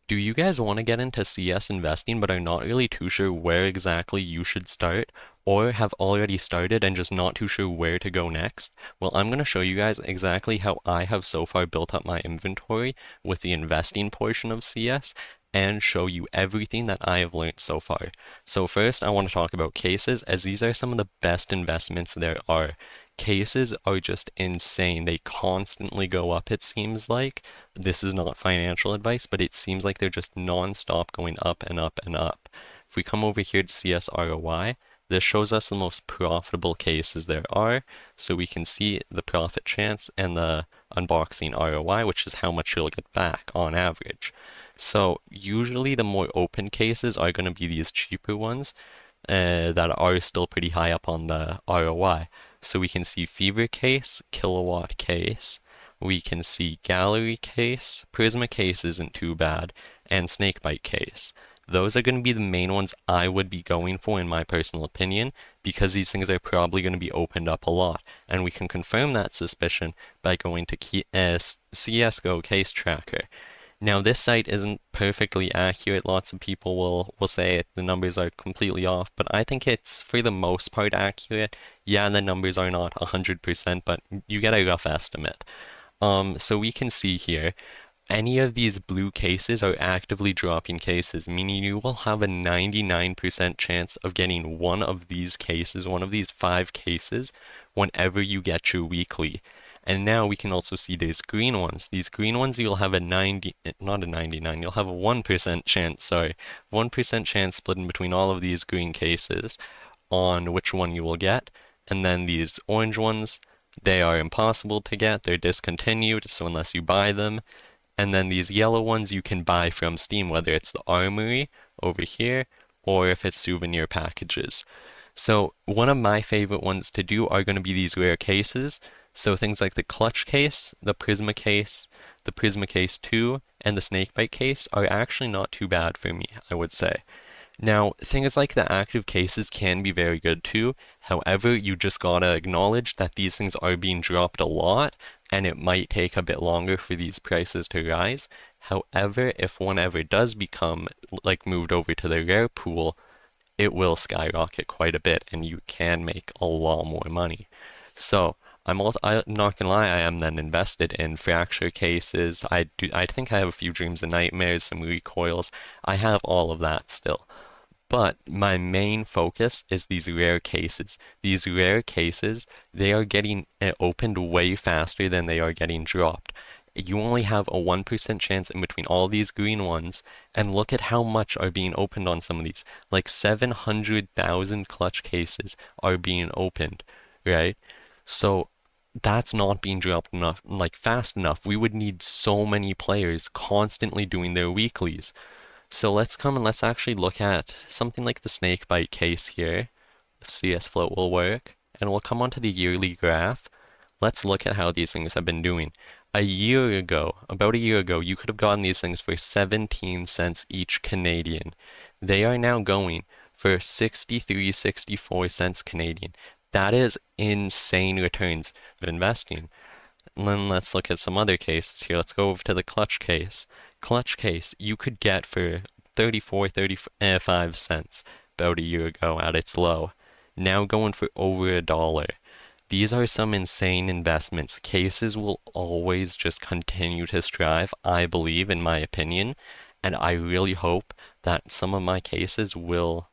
Do you guys want to get into CS investing but are not really too sure where exactly you should start, or have already started and just not too sure where to go next? Well, I'm going to show you guys exactly how I have so far built up my inventory with the investing portion of CS and show you everything that I have learned so far. So first, I want to talk about cases, as these are some of the best investments there are. Cases are just insane. They constantly go up, it seems like. This is not financial advice, but it seems like they're just non-stop going up and up and up. If we come over here to CS ROI, this shows us the most profitable cases there are, so we can see the profit chance and the unboxing ROI, which is how much you'll get back on average. So usually the more open cases are going to be these cheaper ones that are still pretty high up on the ROI. So we can see Fever case, Kilowatt case, we can see Gallery case, Prisma case isn't too bad, and Snakebite case. Those are going to be the main ones I would be going for in my personal opinion, because these things are probably going to be opened up a lot. And we can confirm that suspicion by going to CSGO case tracker. Now, this site isn't perfectly accurate. Lots of people will say the numbers are completely off, but I think it's for the most part accurate. Yeah, the numbers are not 100%, but you get a rough estimate. So we can see here, any of these blue cases are actively dropping cases, meaning you will have a 99% chance of getting one of these cases, one of these 5 cases, whenever you get your weekly. And now we can also see these green ones. These green ones you'll have a 90, not a 99, you'll have a 1% chance, sorry, 1% chance split in between all of these green cases on which one you will get. And then these orange ones, they are impossible to get, they're discontinued, so unless you buy them. And then these yellow ones you can buy from Steam, whether it's the Armory over here, or if it's souvenir packages. So one of my favorite ones to do are going to be these rare cases. So things like the Clutch case, the Prisma case 2, and the Snakebite case are actually not too bad for me, I would say. Now, things like the active cases can be very good too. However, you just gotta acknowledge that these things are being dropped a lot, and it might take a bit longer for these prices to rise. However, if one ever does become like moved over to the rare pool, it will skyrocket quite a bit, and you can make a lot more money. So, I'm not gonna lie, I am then invested in fracture cases. I think I have a few dreams and nightmares, some recoils. I have all of that still. But my main focus is these rare cases. These rare cases, they are getting opened way faster than they are getting dropped. You only have a 1% chance in between all these green ones, and look at how much are being opened on some of these. Like 700,000 clutch cases are being opened, right? So that's not being dropped enough, like fast enough. We would need so many players constantly doing their weeklies. So let's come and let's actually look at something like the snakebite case here, if CS float will work, and we'll come onto the yearly graph. Let's look at how these things have been doing. A year ago, about a year ago, you could have gotten these things for 17 cents each Canadian. They are now going for 63, 64 cents Canadian. That is insane returns of investing. And then let's look at some other cases here. Let's go over to the clutch case. Clutch case you could get for 34, 35 cents about a year ago at its low. Now going for over $1. These are some insane investments. Cases will always just continue to strive, I believe, in my opinion, and I really hope that some of my cases will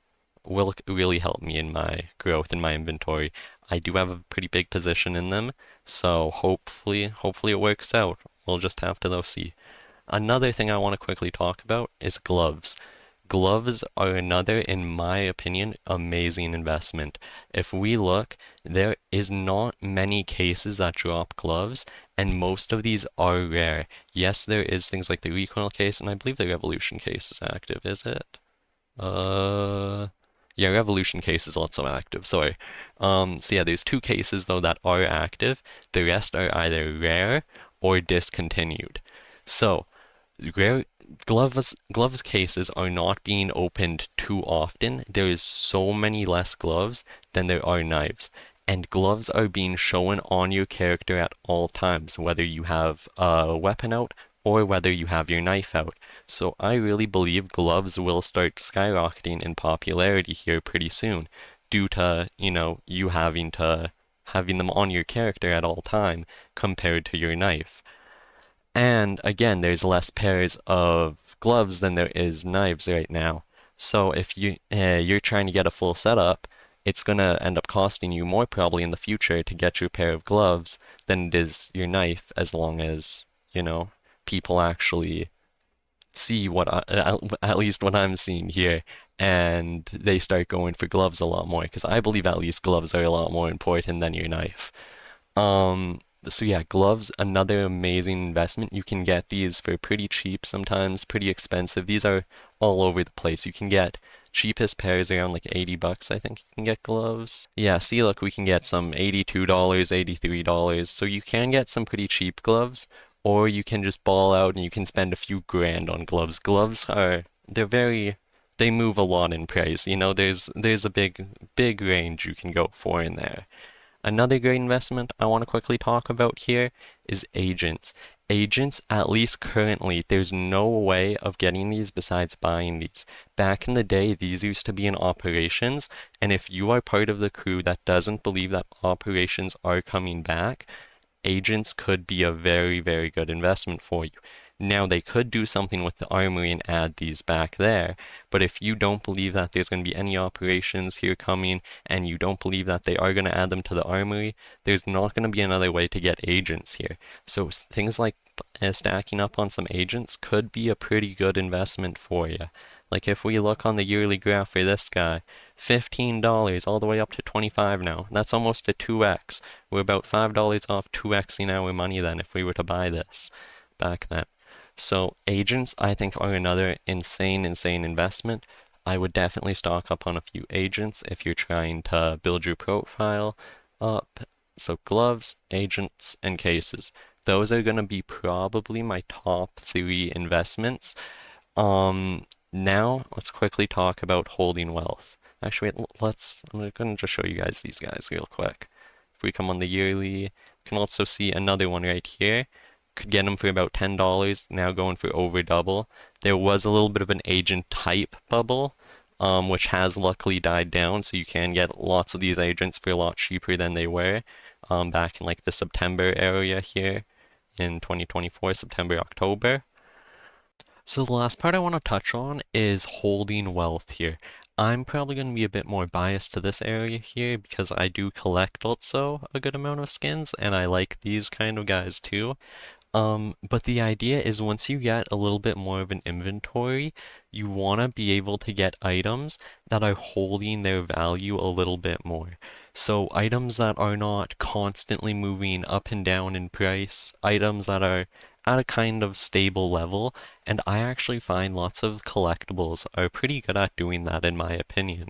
really help me in my growth in my inventory. I do have a pretty big position in them, so hopefully it works out. We'll just have to though see. Another thing I want to quickly talk about is gloves. Gloves are another, in my opinion, amazing investment. If we look, there is not many cases that drop gloves, and most of these are rare. Yes, there is things like the recoil case, and I believe the revolution case is active, is it? Uh, yeah, revolution case is also active, sorry. So yeah, there's 2 cases though that are active. The rest are either rare or discontinued. So, rare gloves cases are not being opened too often. There is so many less gloves than there are knives. And gloves are being shown on your character at all times, whether you have a weapon out or whether you have your knife out. So I really believe gloves will start skyrocketing in popularity here pretty soon due to, you having them on your character at all time compared to your knife. And again, there's less pairs of gloves than there is knives right now. So if you're trying to get a full setup, it's gonna end up costing you more probably in the future to get your pair of gloves than it is your knife, as long as, you know, people actually see at least what I'm seeing here, and they start going for gloves a lot more, because I believe at least gloves are a lot more important than your knife. So yeah, gloves, another amazing investment. You can get these for pretty cheap, sometimes pretty expensive. These are all over the place. You can get cheapest pairs around like 80 bucks, I think you can get gloves. Yeah, see, look, we can get some $82, $83. So you can get some pretty cheap gloves, or you can just ball out and you can spend a few grand on gloves. They move a lot in price. There's a big range you can go for in there. Another great investment I want to quickly talk about here is agents. Agents, at least currently, there's no way of getting these besides buying these. Back in the day, these used to be in operations, and if you are part of the crew that doesn't believe that operations are coming back, agents could be a very, very good investment for you. Now, they could do something with the armory and add these back there, but if you don't believe that there's going to be any operations here coming, and you don't believe that they are going to add them to the armory, there's not going to be another way to get agents here. So things like stacking up on some agents could be a pretty good investment for you. Like if we look on the yearly graph for this guy, $15 all the way up to 25 now. That's almost a 2x. We're about $5 off 2xing our money then if we were to buy this back then. So agents, I think, are another insane investment. I would definitely stock up on a few agents if you're trying to build your profile up. So gloves, agents, and cases. Those are going to be probably my top three investments. Now let's quickly talk about holding wealth. Actually, I'm going to just show you guys these guys real quick. If we come on the yearly, you can also see another one right here. Could get them for about $10, now going for over double. There was a little bit of an agent type bubble, which has luckily died down, so you can get lots of these agents for a lot cheaper than they were back in like the September area here in 2024, September, October. So the last part I want to touch on is holding wealth here. I'm probably going to be a bit more biased to this area here because I do collect also a good amount of skins and I like these kind of guys too. But the idea is once you get a little bit more of an inventory, you want to be able to get items that are holding their value a little bit more. So items that are not constantly moving up and down in price, items that are at a kind of stable level, and I actually find lots of collectibles are pretty good at doing that in my opinion.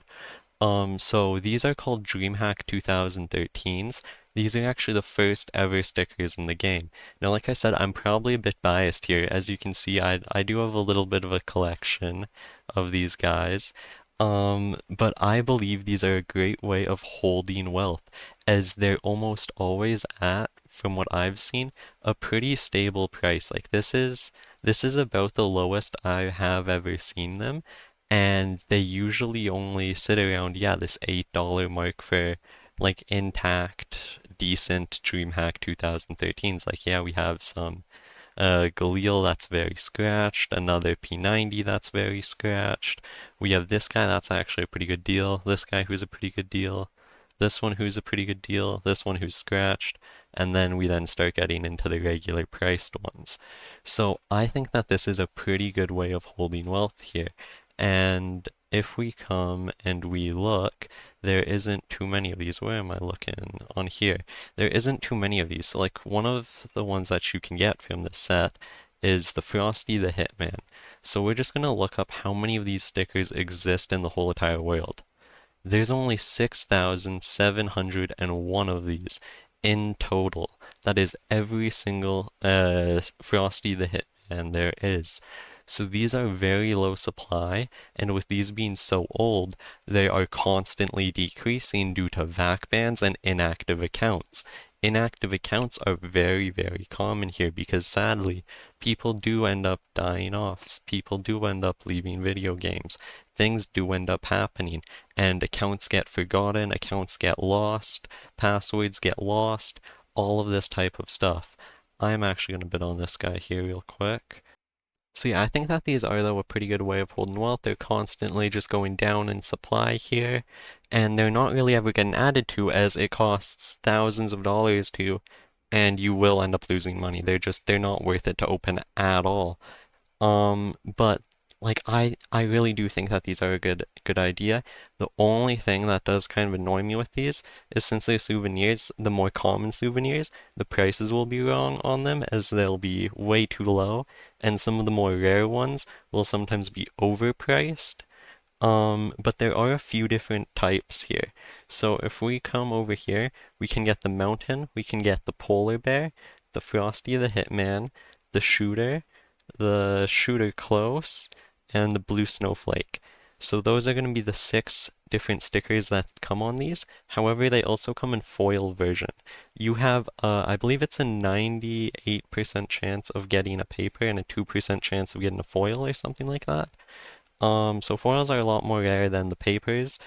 So these are called DreamHack 2013s. These are actually the first ever stickers in the game. Now, like I said, I'm probably a bit biased here. As you can see, I do have a little bit of a collection of these guys. But I believe these are a great way of holding wealth, as they're almost always at, from what I've seen, a pretty stable price. Like this is about the lowest I have ever seen them, and they usually only sit around, yeah, this $8 mark for like intact, decent DreamHack 2013s. Like, yeah, we have some Galil that's very scratched, another P90 that's very scratched. We have this guy that's actually a pretty good deal, this guy who's a pretty good deal, this one who's a pretty good deal, this one who's scratched, and then we then start getting into the regular priced ones. So I think that this is a pretty good way of holding wealth here. And if we come and we look, there isn't too many of these. Where am I looking? On here. There isn't too many of these. So like one of the ones that you can get from this set is the Frosty the Hitman. So we're just gonna look up how many of these stickers exist in the whole entire world. There's only 6,701 of these in total. That is every single Frosty the Hitman there is. So these are very low supply, and with these being so old, they are constantly decreasing due to VAC bans and inactive accounts. inactive accounts are very, very common here because sadly, people do end up dying off. People do end up leaving video games. Things do end up happening, and accounts get forgotten, accounts get lost, passwords get lost, all of this type of stuff. I'm actually going to bid on this guy here real quick. So yeah, I think that these are, though, a pretty good way of holding wealth. They're constantly just going down in supply here, and they're not really ever getting added to as it costs thousands of dollars to, and you will end up losing money. They're not worth it to open at all. But like I really do think that these are a good idea. The only thing that does kind of annoy me with these is since they're souvenirs, the more common souvenirs, the prices will be wrong on them as they'll be way too low, and some of the more rare ones will sometimes be overpriced. But there are a few different types here. So if we come over here, we can get the mountain, we can get the polar bear, the Frosty the Hitman, the shooter close, and the blue snowflake. So those are going to be the 6 different stickers that come on these. However, they also come in foil version. You have, I believe it's a 98% chance of getting a paper and a 2% chance of getting a foil or something like that. So foils are a lot more rare than the papers,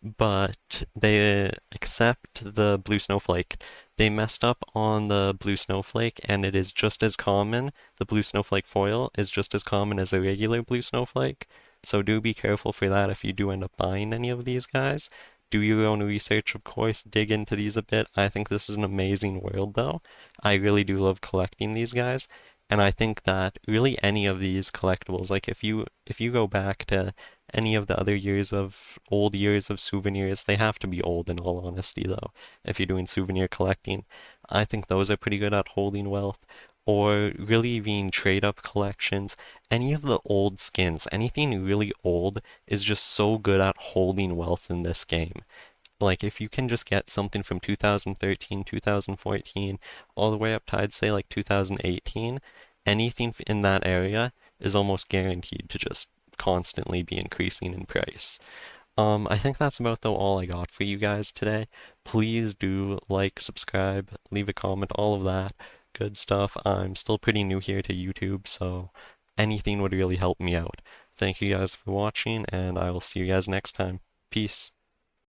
but they accept the blue snowflake. They messed up on the blue snowflake, and it is just as common. The blue snowflake foil is just as common as the regular blue snowflake. So do be careful for that if you do end up buying any of these guys. Do your own research, of course, dig into these a bit. I think this is an amazing world, though. I really do love collecting these guys. And I think that really any of these collectibles, like if you go back to any of the other old years of souvenirs, they have to be old in all honesty though. If you're doing souvenir collecting, I think those are pretty good at holding wealth. Or really being trade up collections, any of the old skins, anything really old is just so good at holding wealth in this game. Like if you can just get something from 2013, 2014, all the way up to I'd say like 2018, anything in that area is almost guaranteed to just constantly be increasing in price. I think that's about though all I got for you guys today. Please do like, subscribe, leave a comment, all of that good stuff. I'm still pretty new here to YouTube, so anything would really help me out. Thank you guys for watching, and I will see you guys next time. Peace.